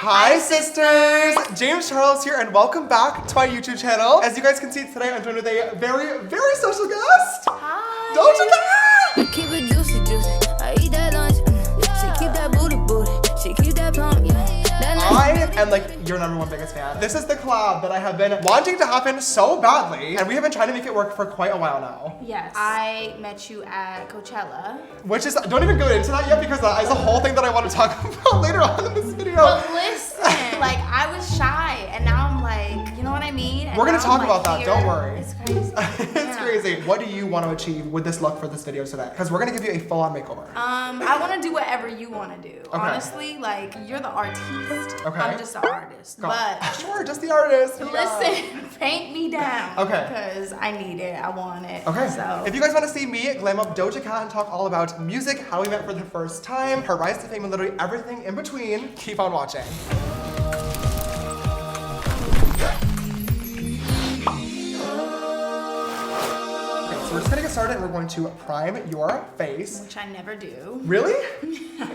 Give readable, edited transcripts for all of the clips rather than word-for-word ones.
Hi sisters! James Charles here and welcome back to my YouTube channel. As you guys can see today, I'm joined with a very, very special guest. Hi! Doja! Keep it juicy, juicy. I eat that lunch. She keep that booty, booty. She keep that plump, yeah. I am like your #1 biggest fan. This is the collab that I have been wanting to happen so badly, and we have been trying to make it work for quite a while now. Yes. I met you at Coachella. Which is, don't even go into that yet because that is a whole thing that I want to talk about later on in this video. But listen, like I was shy and now I'm like, you know what I mean? And we're gonna now talk I'm, about like, that, here. don't worry. It's crazy. It's crazy. What do you want to achieve with this look for this video today? Because we're gonna give you a full-on makeover. I want to do whatever you want to do. Okay. Honestly, like you're the artist. Okay. I'm just the artist. But sure, just the artist. listen, paint me down. Okay. Because I need it. I want it. Okay. So If you guys want to see me glam up Doja Cat and talk all about music, how we met for the first time, her rise to fame, and literally everything in between, keep on watching. So we're just gonna get started and we're going to prime your face. which I never do. Really?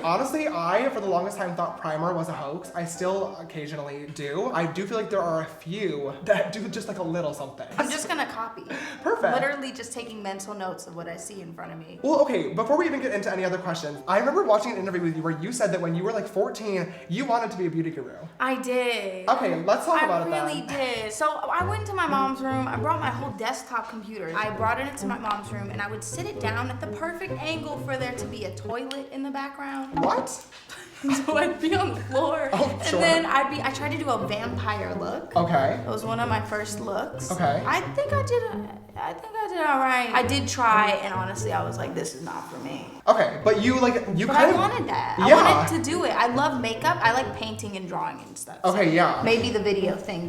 Honestly, I, for the longest time, thought primer was a hoax. I still occasionally do. I do feel like there are a few that do just like a little something. I'm just gonna copy. Perfect. Literally just taking mental notes of what I see in front of me. Well, okay, before we even get into any other questions, I remember watching an interview with you where you said that when you were like 14, you wanted to be a beauty guru. I did. Okay, let's talk about it then. I really did. So I went into my mom's room. I brought my whole desktop computer. I brought it into my mom's room and I would sit it down at the perfect angle for there to be a toilet in the background. What? So I'd be on the floor. Oh, sure. And then I tried to do a vampire look. Okay. It was one of my first looks. Okay. I think I did all right. I did try, and honestly, I was like, this is not for me. Okay, but you But kind I of wanted that. Yeah. I wanted to do it. I love makeup. I like painting and drawing and stuff. Okay, yeah. Maybe the video thing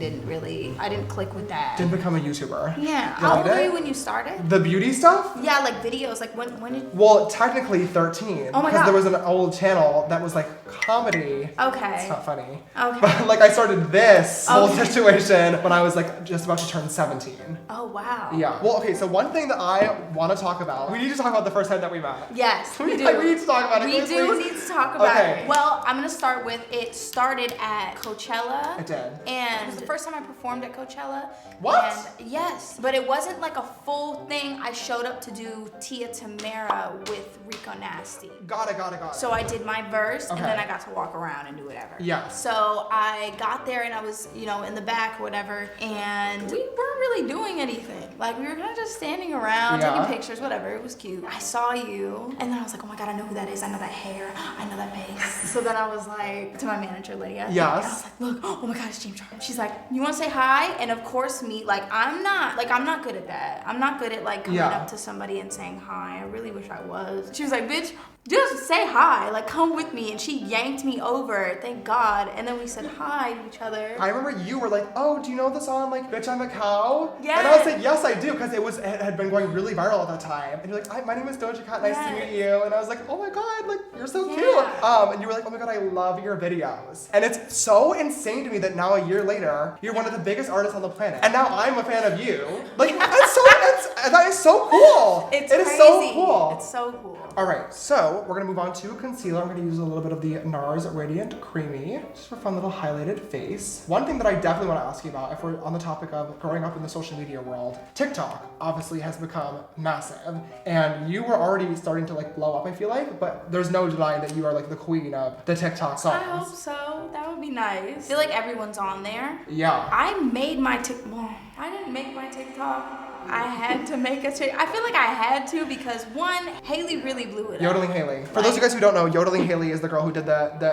I didn't click with that. didn't become a YouTuber. Yeah. You How old liked were it? you when you started? The beauty stuff? Yeah, like videos. Like when did? Well, technically 13. Oh my Because God. there was an old channel that was like comedy. It's Okay. not funny. Okay. But like I started this whole Okay. situation when I was like just about to turn 17. Oh wow. Yeah. Well, okay, so one thing that I want to talk about, we need to talk about the first time that we met. Yes, we do. We need to talk about it. We Can we do please? need to talk about Okay. it. Well, I'm gonna start with it started at Coachella. It did. And it was the first time I performed at Coachella. What? And yes, but it wasn't like a full thing. I showed up to do Tia Tamara with Rico Nasty. Got it. So I did my verse Okay. and then I got to walk around and do whatever. Yes. So I got there and I was, in the back or whatever, and we weren't really doing anything. Like we were kind of just standing around, Yeah. taking pictures, whatever. It was cute. I saw you, and then I was like, oh my God, I know who that is. I know that hair. I know that face. So then I was like, to my manager, Lydia. Yes. And I was like, look, oh my God, it's James Charles. She's like, you want to say hi? And of course me, I'm not good at that. I'm not good at coming Yeah. up to somebody and saying hi. I really wish I was. She was like, bitch, just say hi, come with me. And she yanked me over, thank God. And then we said hi to each other. I remember you were like, oh, do you know the song, like, Bitch, I'm a Cow? Yes. And I was like, yes, I do, because it had been going really viral at that time. And you're like, hi, my name is Doja Cat, nice to meet you. And I was like, oh my God, like, you're so cute. Yeah. And you were like, oh my God, I love your videos. And it's so insane to me that now a year later, you're one of the biggest artists on the planet. And now I'm a fan of you. Like, that is so cool. It's It crazy. is so cool. It's so cool. All right, so we're gonna move on to concealer. I'm gonna use a little bit of the NARS Radiant Creamy, just for a fun little highlighted face. One thing that I definitely wanna ask you about, if we're on the topic of growing up in the social media world, TikTok obviously has become massive, and you were already starting to blow up, I feel like, but there's no denying that you are the queen of the TikTok songs. I hope so. That would be nice. I feel like everyone's on there. Yeah. I made my well, I didn't make my TikTok. I had to make a TikTok. I feel like I had to because one, Haley really blew it up. Yodeling Haley. For those of you guys who don't know, Yodeling Haley is the girl who did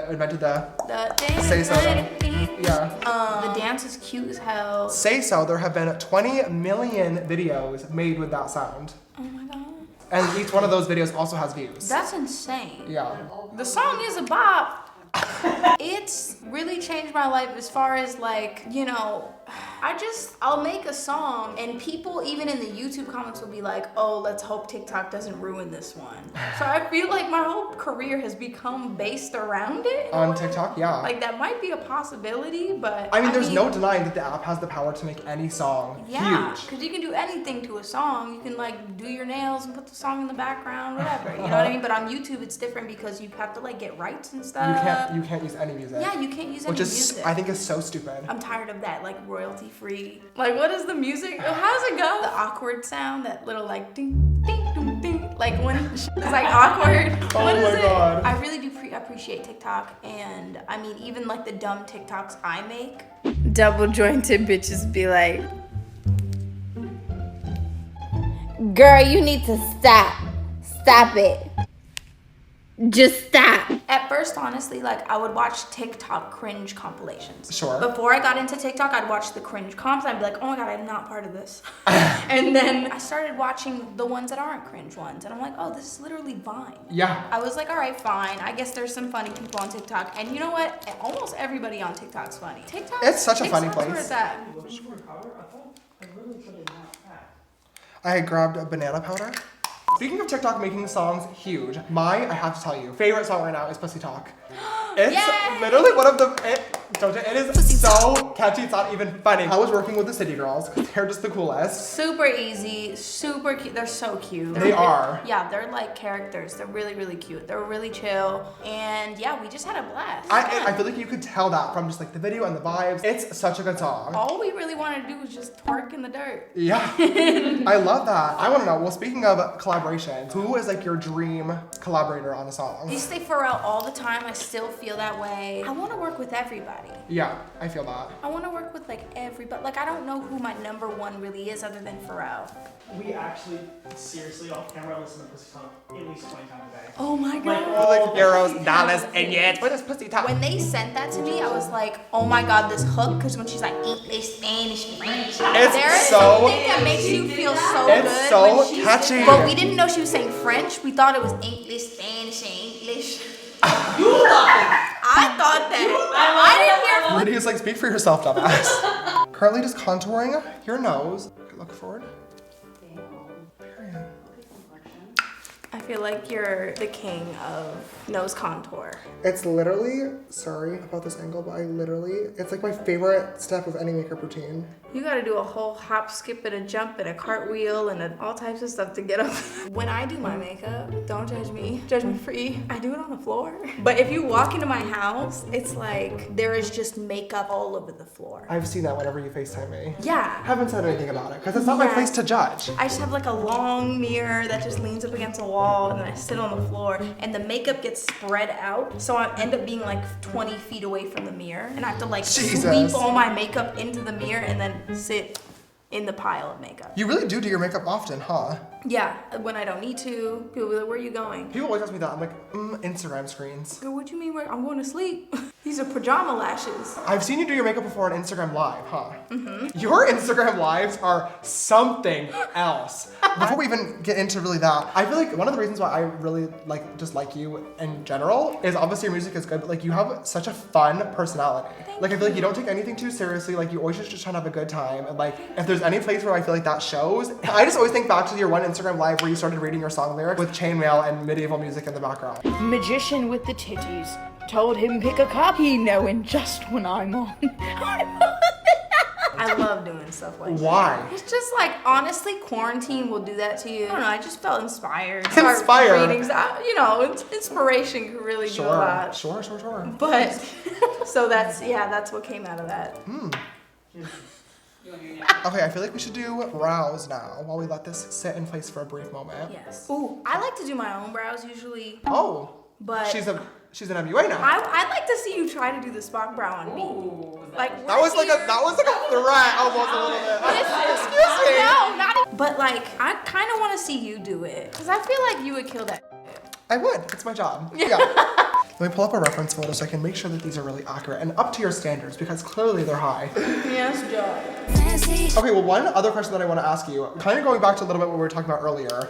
invented the Say So. Yeah. The dance is cute as hell. Say So, there have been 20 million videos made with that sound. Oh my God. And each one of those videos also has views. That's insane. Yeah. The song is a bop. It's really changed my life as far as I'll make a song and people even in the YouTube comments will be like, oh, let's hope TikTok doesn't ruin this one. So I feel like my whole career has become based around it. On TikTok, yeah. Like that might be a possibility, but I mean, there's no denying that the app has the power to make any song huge. Because you can do anything to a song. You can like do your nails and put the song in the background, whatever. You know what I mean? But on YouTube, it's different because you have to like get rights and stuff. You can't use any music. Yeah, you can't use any music. Which I think is so stupid. I'm tired of that, like royalty free. Like, what is the music? How does it go? The awkward sound, that little like ding, ding, ding, ding. Like when it's like awkward. Oh what is my God. I really do appreciate TikTok, and I mean, even like the dumb TikToks I make. Double jointed bitches be like, Girl, you need to stop. Stop it. Just stop. At first, honestly, like I would watch TikTok cringe compilations. Sure. Before I got into TikTok, I'd watch the cringe comps and I'd be like, oh my God, I'm not part of this. And then I started watching the ones that aren't cringe ones. And I'm like, oh, this is literally Vine. Yeah. I was like, all right, fine. I guess there's some funny people on TikTok. And you know what? Almost everybody on TikTok's funny. TikTok. It's such a funny place. Where it's at. I grabbed a banana powder. Speaking of TikTok making songs huge, I have to tell you, favorite song right now is Pussy Talk. It's literally one of the, Doja, it is so catchy, it's not even funny. I was working with the City Girls, because they're just the coolest. Super easy, super cute. They're so cute. They are. Yeah, they're like characters. They're really, really cute. They're really chill. And yeah, we just had a blast. I feel like you could tell that from just like the video and the vibes. It's such a good song. All we really wanted to do was just twerk in the dirt. Yeah, I love that. I want to know, well, speaking of collaborations, who is like your dream collaborator on a song? You say Pharrell all the time. I still feel that way. I want to work with everybody. Yeah, I feel that. I want to work with like everybody. Like I don't know who my number one really is other than Pharrell. We actually, seriously, off camera, listen to Pussy Talk at least 20 times a day. Oh my God. Like euros, dollars, and yet. What is Pussy Talk? When they sent that to me, I was like, oh my God, this hook. Because when she's like, English, Spanish, French. There is something that makes you feel so good. It's so catchy. But we didn't know she was saying French. We thought it was English, Spanish, and English. I thought that. I didn't hear. Lydia's like, speak for yourself, dumbass. Currently just contouring your nose. Okay, look forward. Period. I feel like you're the king of nose contour. It's literally, sorry about this angle, but it's like my favorite step of any makeup routine. You gotta do a whole hop, skip, and a jump, and a cartwheel, and all types of stuff to get up. When I do my makeup, don't judge me. Judge me free. I do it on the floor. But if you walk into my house, it's like there is just makeup all over the floor. I've seen that whenever you FaceTime me. Yeah. I haven't said anything about it, because it's not my place to judge. I just have like a long mirror that just leans up against a wall, and then I sit on the floor, and the makeup gets spread out, so I end up being like 20 feet away from the mirror, and I have to like sweep all my makeup into the mirror and then sit in the pile of makeup. You really do your makeup often, huh? Yeah, when I don't need to. People be like, where are you going? People always ask me that. I'm like, Instagram screens. Girl, what do you mean? I'm going to sleep. These are pajama lashes. I've seen you do your makeup before on Instagram Live, huh? Mm-hmm. Your Instagram Lives are something else. Before we even get into really that, I feel like one of the reasons why I really like you in general is obviously your music is good, but like you have such a fun personality. Like I feel like you don't take anything too seriously. Like you always just trying to have a good time. And like if there's any place where I feel like that shows, I just always think back to your one Instagram Live where you started reading your song lyrics with chainmail and medieval music in the background. Magician with the titties told him pick a copy, knowing just when I'm on. I love doing stuff like that. Why? It's just like, honestly, quarantine will do that to you. I don't know, I just felt inspired. Inspired? Inspiration can really do a lot. Sure. But, so that's what came out of that. Okay, I feel like we should do brows now while we let this sit in place for a brief moment. Yes. Ooh, I like to do my own brows usually. Oh. But she's an MUA now. I'd like to see you try to do the Spock brow on me. Like that was like a threat almost a little bit. Excuse me. No, not even. But like I kind of want to see you do it because I feel like you would kill that. I would. It's my job. Yeah. Let me pull up a reference photo so I can make sure that these are really accurate and up to your standards because clearly they're high. Yes, Joe. Okay, well, one other question that I want to ask you, kind of going back to a little bit what we were talking about earlier.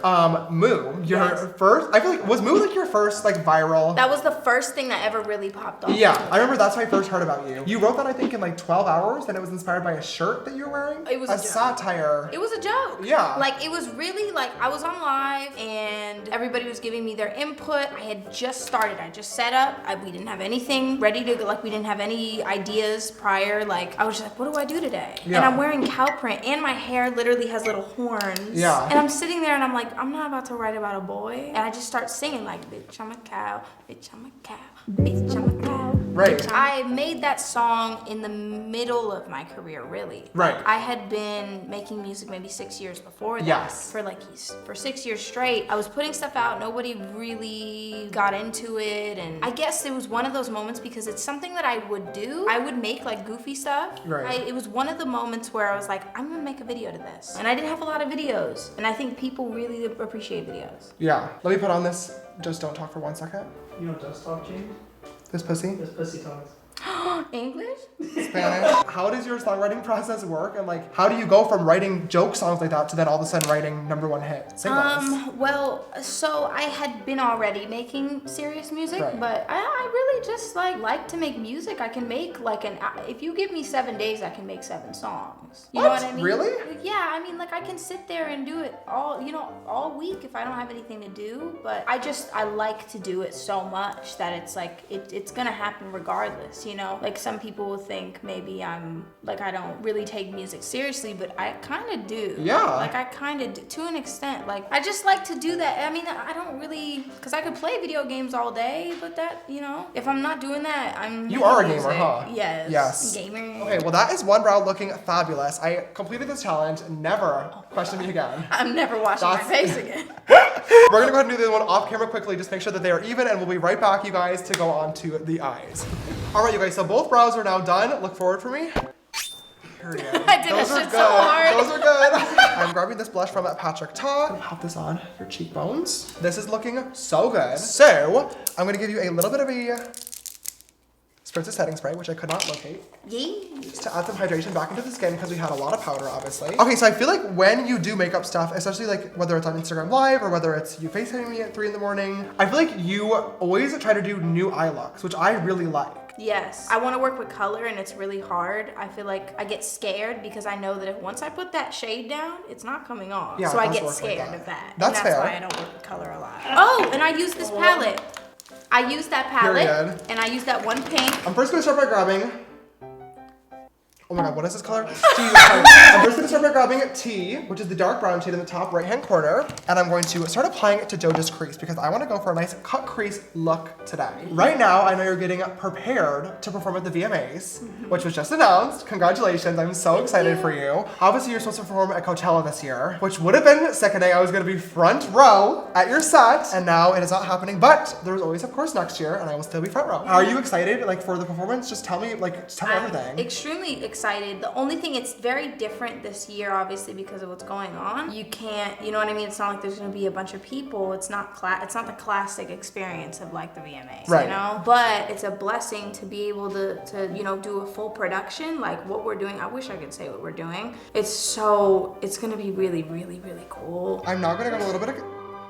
Moo, your first, I feel like, was Moo like your first like viral? That was the first thing that ever really popped off. Yeah, I remember that's when I first heard about you. You wrote that I think in like 12 hours and it was inspired by a shirt that you were wearing? It was a a joke. Satire. It was a joke. Yeah. Like it was really like I was on live and everybody was giving me their input. I had just started. I just set up. We didn't have anything ready to go. Like we didn't have any ideas prior. Like I was just like, what do I do today? Yeah. And I'm wearing cow print and my hair literally has little horns. Yeah. And I'm sitting there and I'm like, I'm not about to write about a boy. And I just start singing like, bitch, I'm a cow. Bitch, I'm a cow. Bitch, I'm a cow. Right. Bitch, I made that song in the middle of my career, really. Right. I had been making music maybe 6 years before that. Yes. For 6 years straight. I was putting stuff out. Nobody really got into it. And I guess it was one of those moments because it's something that I would do. I would make like goofy stuff. Right. It was one of the moments where I was like, I'm gonna make a video to this. And I didn't have a lot of videos. And I think people really appreciate videos. Yeah. Let me put on this. Just don't talk for 1 second. You know what does talk, James? This pussy. This pussy talks. English? Spanish. How does your songwriting process work? And like, how do you go from writing joke songs like that to then all of a sudden writing #1 hit singles? Well, so I had been already making serious music, Right. but I really just like to make music. I can make like if you give me 7 days, I can make 7 songs. You know What? what I mean? Really? Yeah, I mean, like I can sit there and do it all week if I don't have anything to do, but I like to do it so much that it's like, it's gonna happen regardless, you know? Like some people will think maybe I'm like I don't really take music seriously, but I kind of do. Yeah. Like I kind of do to an extent. Like I just like to do that. I mean, I don't really, because I could play video games all day, but that, you know, if I'm not doing that, I'm. You are a making gamer, music. huh? Yes. Yes. Gamer. Okay, well that is one round looking fabulous. I completed this challenge. Never question me again. I'm never washing That's- my face again. We're gonna go ahead and do the other one off camera quickly, just make sure that they are even, and we'll be right back, you guys, to go on to the eyes. All right, you guys, so both brows are now done. Look forward for me. Period. I did Those that are shit good. so hard. Those are good. I'm grabbing this blush from Patrick Ta. I'm gonna pop this on your cheekbones. This is looking so good. So, I'm gonna give you a little bit of a spritz of setting spray, which I could not locate. Yeah. Just to add some hydration back into the skin because we had a lot of powder, obviously. Okay, so I feel like when you do makeup stuff, especially like whether it's on Instagram Live or whether it's you FaceTiming me at 3 in the morning, I feel like you always try to do new eye looks, which I really like. Yes. I want to work with color and it's really hard. I feel like I get scared because I know that if once I put that shade down, it's not coming off. Yeah, so it I does get work like scared that. of that. That's and that's fair. why I don't work with color a lot. Oh, and I use this palette. I use that palette Period. and I use that one pink. I'm first gonna start by grabbing. Oh my god, what is this color? I'm first gonna start by grabbing T, which is the dark brown shade in the top right hand corner, and I'm going to start applying it to Doja's crease because I want to go for a nice cut crease look today. Right now, I know you're getting prepared to perform at the VMAs, which was just announced. Congratulations, I'm so excited for you. Obviously, you're supposed to perform at Coachella this year, which would have been sickening. I was gonna be front row at your set, and now it is not happening, but there's always, of course, next year, and I will still be front row. Are you excited, like, for the performance? Just tell me, just tell me everything. Extremely excited. The only thing, it's very different this year, obviously, because of what's going on. You can't, you know what I mean? It's not like there's gonna be a bunch of people. It's not it's not the classic experience of like the VMAs, Right. you know? But it's a blessing to be able to you know, do a full production like what we're doing. I wish I could say what we're doing. It's gonna be really, really, really cool. I'm now gonna go a little bit of,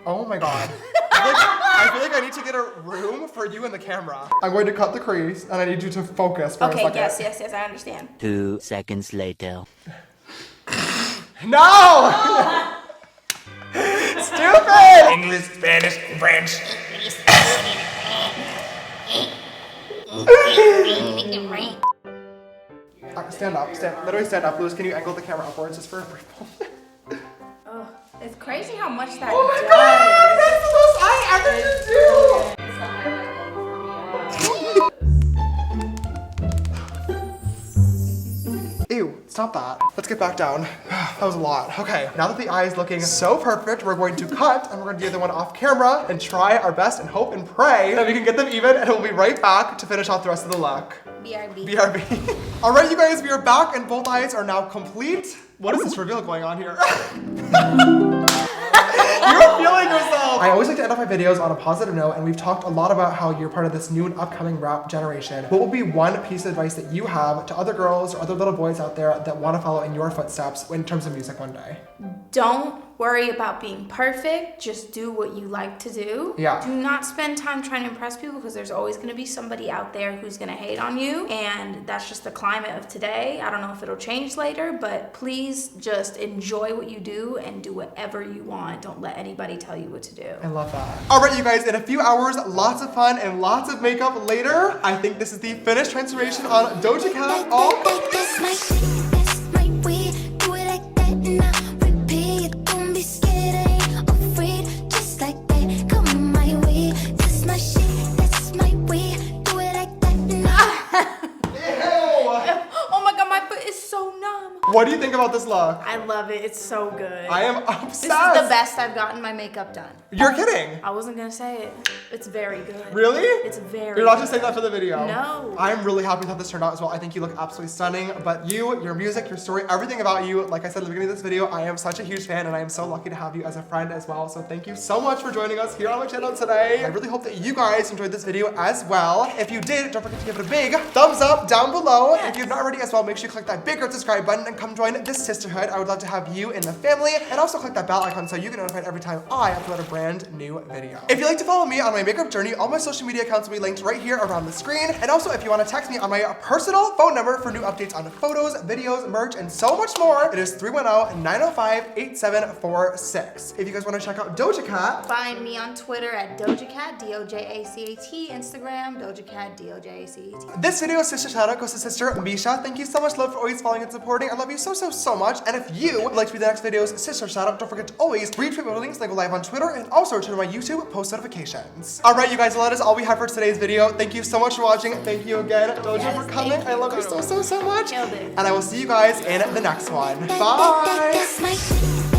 oh my god. I feel like I need to get a room for you and the camera. I'm going to cut the crease and I need you to focus for a Okay, second. yes, I understand. 2 seconds later. No! Stupid! English, Spanish, French. Stand up, literally stand up. Lewis, can you angle the camera upwards just for a brief moment? It's crazy how much that Oh my does. god! That's the most I ever do! It's the highlight for me. Ew, stop that. Let's get back down. That was a lot. Okay, now that the eye is looking so perfect, we're going to cut and we're going to do the one off camera and try our best and hope and pray that we can get them even, and we'll be right back to finish off the rest of the look. BRB. BRB. All right, you guys, we are back and both eyes are now complete. What is this reveal going on here? You're feeling yourself. I always like to end off my videos on a positive note, and we've talked a lot about how you're part of this new and upcoming rap generation. What would be one piece of advice that you have to other girls or other little boys out there that want to follow in your footsteps in terms of music one day? Don't worry about being perfect. Just do what you like to do. Yeah. Do not spend time trying to impress people, because there's always going to be somebody out there who's going to hate on you, and that's just the climate of today. I don't know if it'll change later, but please just enjoy what you do and do whatever you want. Don't let anybody tell you what to do. I love that. All right, you guys, in a few hours, lots of fun and lots of makeup later. I think this is the finished transformation on Doja Cat. That's my shit, that's my way. Do it like that now. Repeat it, don't be scared, I ain't afraid. Just like that, come my way. That's my shit, that's my way. Do it like that now. Oh my god, my foot is so numb. What do you think about this look? I love it. It's so good. I am obsessed. This is the best I've gotten my makeup done. You're kidding. I wasn't gonna say it. It's very good. Really? It's very You're not good. just saying that for the video. No. I'm really happy with how this turned out as well. I think you look absolutely stunning. But you, your music, your story, everything about you, like I said at the beginning of this video, I am such a huge fan, and I am so lucky to have you as a friend as well. So thank you so much for joining us here on my channel today. I really hope that you guys enjoyed this video as well. If you did, don't forget to give it a big thumbs up down below. Yes. If you've not already as well, make sure you click that big red subscribe button and come join this sisterhood. I would love to have you in the family. And also click that bell icon so you get notified every time I upload a brand new video. If you'd like to follow me on my makeup journey, all my social media accounts will be linked right here around the screen. And also, if you want to text me on my personal phone number for new updates on photos, videos, merch, and so much more, it is 310-905-8746. If you guys want to check out Doja Cat, Find me on Twitter at Doja Cat, D-O-J-A-C-A-T, Instagram, Doja Cat, D-O-J-A-C-A-T. this video's sister shout out goes to sister Misha. Thank you so much, love, for always following and supporting. I love you so much. And if you would like to be the next video's sister shout out, don't forget to always retweet my links, like go live on Twitter, and also turn on my YouTube post notifications. All right, you guys, well, that is all we have for today's video. Thank you so much for watching. Thank you again, Doja, Yes, for coming. thank you. I love you so much. Killed it. And I will see you guys in the next one. Bye. That's my shit.